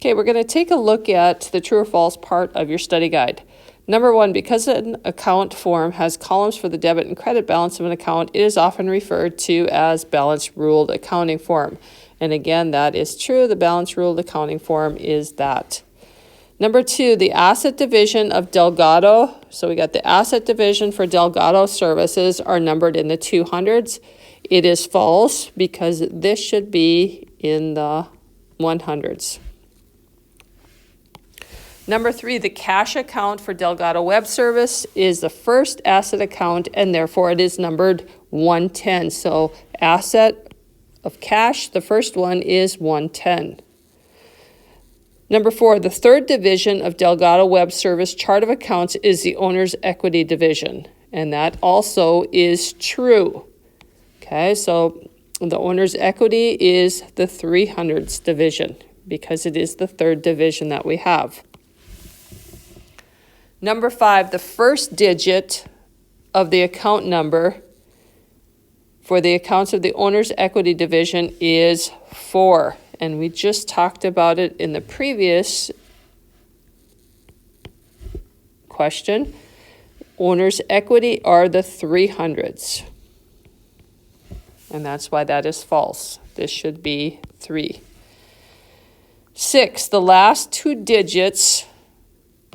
Okay, we're going to take a look at the true or false part of your study guide. Number one, because an account form has columns for the debit and credit balance of an account, it is often referred to as balance ruled accounting form. And again, that is true. The balance ruled accounting form is that. Number two, the asset division of Delgado. So we got the asset division for Delgado services are numbered in the 200s. It is false because this should be in the 100s. Number three, the cash account for Delgado Web Service is the first asset account, and therefore it is numbered 110. So asset of cash, the first one is 110. Number four, the third division of Delgado Web Service chart of accounts is the owner's equity division, and that also is true. Okay, so the owner's equity is the 300s division because it is the third division that we have. Number five, the first digit of the account number for the accounts of the owner's equity division is 4. And we just talked about it in the previous question. Owner's equity are the 300s. And that's why that is false. This should be 3. 6, the last 2 digits.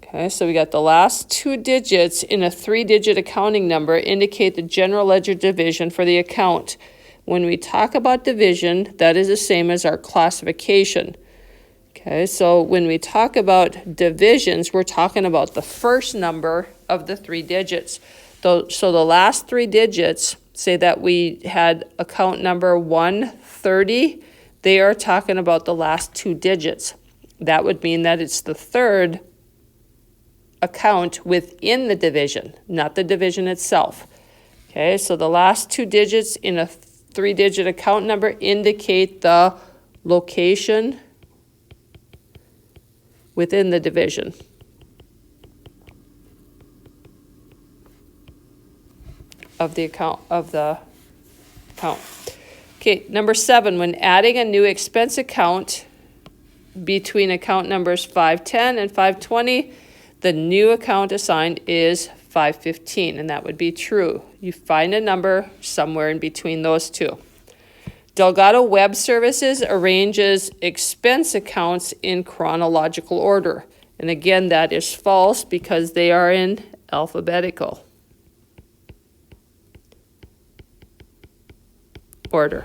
Okay, so we got the last 2 digits in a 3-digit accounting number indicate the general ledger division for the account. When we talk about division, that is the same as our classification. Okay, so when we talk about divisions, we're talking about the first number of the 3 digits. So the last 3 digits, say that we had account number 130, they are talking about the last 2 digits. That would mean that it's the third account within the division, not the division itself. Okay, so the last 2 digits in a 3-digit account number indicate the location within the division. Of the account. Okay, number 7, when adding a new expense account between account numbers 510 and 520, the new account assigned is 515, and that would be true. You find a number somewhere in between those two. Delgado Web Services arranges expense accounts in chronological order. And again, that is false because they are in alphabetical order.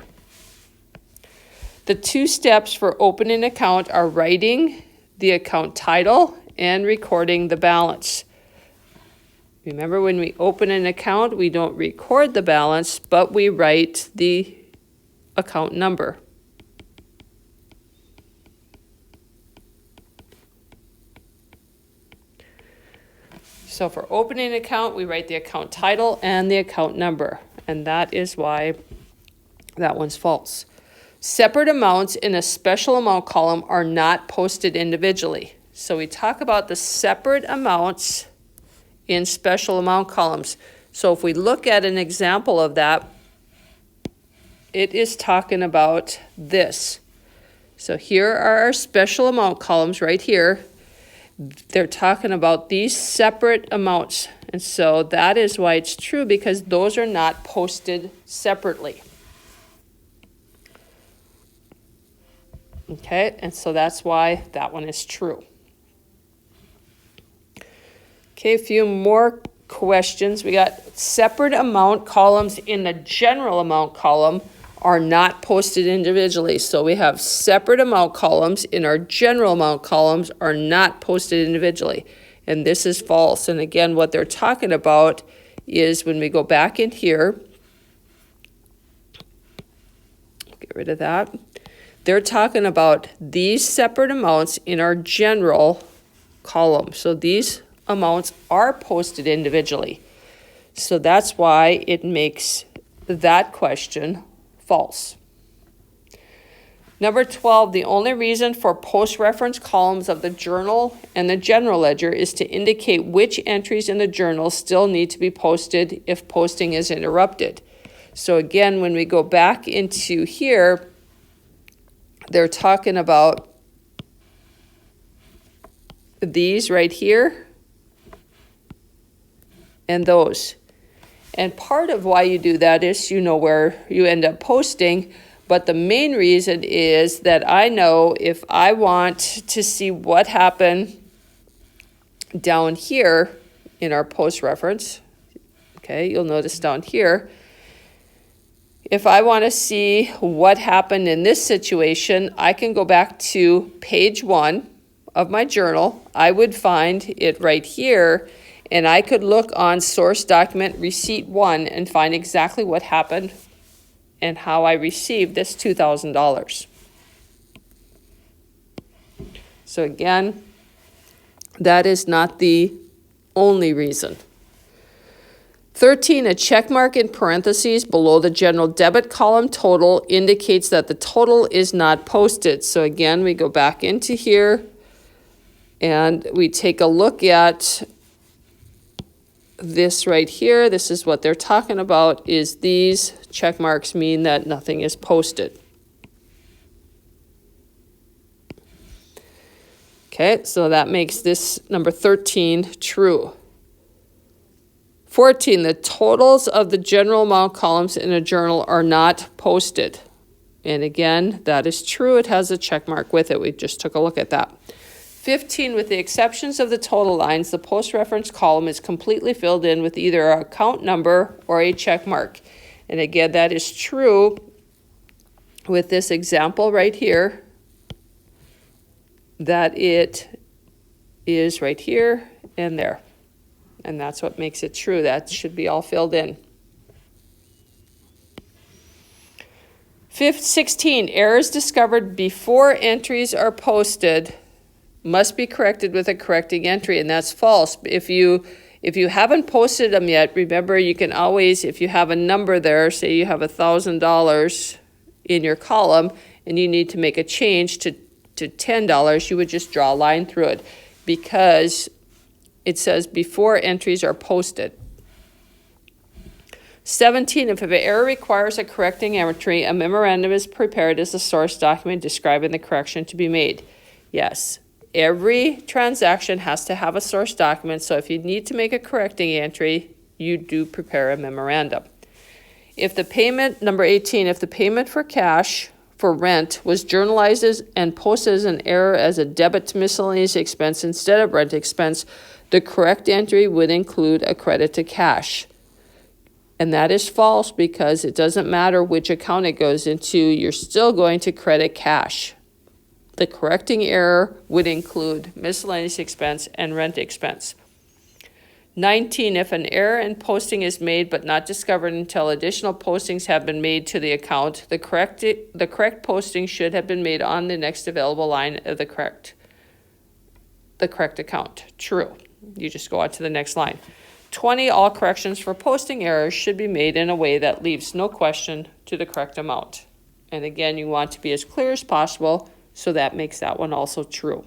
The 2 steps for opening an account are writing the account title and recording the balance. Remember, when we open an account, we don't record the balance, but we write the account number. So for opening an account, we write the account title and the account number, and that is why that one's false. Separate amounts in a special amount column are not posted individually. So we talk about the separate amounts in special amount columns. So if we look at an example of that, it is talking about this. So here are our special amount columns right here. They're talking about these separate amounts. And so that is why it's true, because those are not posted separately. Okay, and so that's why that one is true. Okay, a few more questions. We got separate amount columns in the general amount column are not posted individually. So we have separate amount columns in our general amount columns are not posted individually. And this is false. And again, what they're talking about is when we go back in here, get rid of that. They're talking about these separate amounts in our general column. So these amounts are posted individually. So that's why it makes that question false. Number 12, the only reason for post-reference columns of the journal and the general ledger is to indicate which entries in the journal still need to be posted if posting is interrupted. So again, when we go back into here, they're talking about these right here and those. And part of why you do that is you know where you end up posting, but the main reason is that I know if I want to see what happened down here in our post reference, okay, you'll notice down here, if I want to see what happened in this situation, I can go back to page 1 of my journal. I would find it right here, and I could look on source document receipt 1 and find exactly what happened and how I received this $2,000. So again, that is not the only reason. 13, a check mark in parentheses below the general debit column total indicates that the total is not posted. So again, we go back into here and we take a look at this right here. This is what they're talking about, is these check marks mean that nothing is posted. Okay, so that makes this number 13 true. 14, the totals of the general amount columns in a journal are not posted. And again, that is true. It has a check mark with it. We just took a look at that. 15, with the exceptions of the total lines, the post reference column is completely filled in with either an account number or a check mark. And again, that is true with this example right here, that it is right here and there. And that's what makes it true. That should be all filled in. 16, errors discovered before entries are posted must be corrected with a correcting entry, and that's false. If you haven't posted them yet, remember you can always, if you have a number there, say you have $1,000 in your column and you need to make a change to $10, you would just draw a line through it because it says before entries are posted. 17, if an error requires a correcting entry, a memorandum is prepared as a source document describing the correction to be made. Yes, every transaction has to have a source document, so if you need to make a correcting entry, you do prepare a memorandum. If the payment, number 18, if the payment for cash for rent was journalized and posted as an error as a debit to miscellaneous expense instead of rent expense, the correct entry would include a credit to cash. And that is false because it doesn't matter which account it goes into, you're still going to credit cash. The correcting error would include miscellaneous expense and rent expense. 19, if an error in posting is made but not discovered until additional postings have been made to the account, the correct posting should have been made on the next available line of the correct account. True. You just go on to the next line. 20, all corrections for posting errors should be made in a way that leaves no question to the correct amount. And again, you want to be as clear as possible, so that makes that one also true.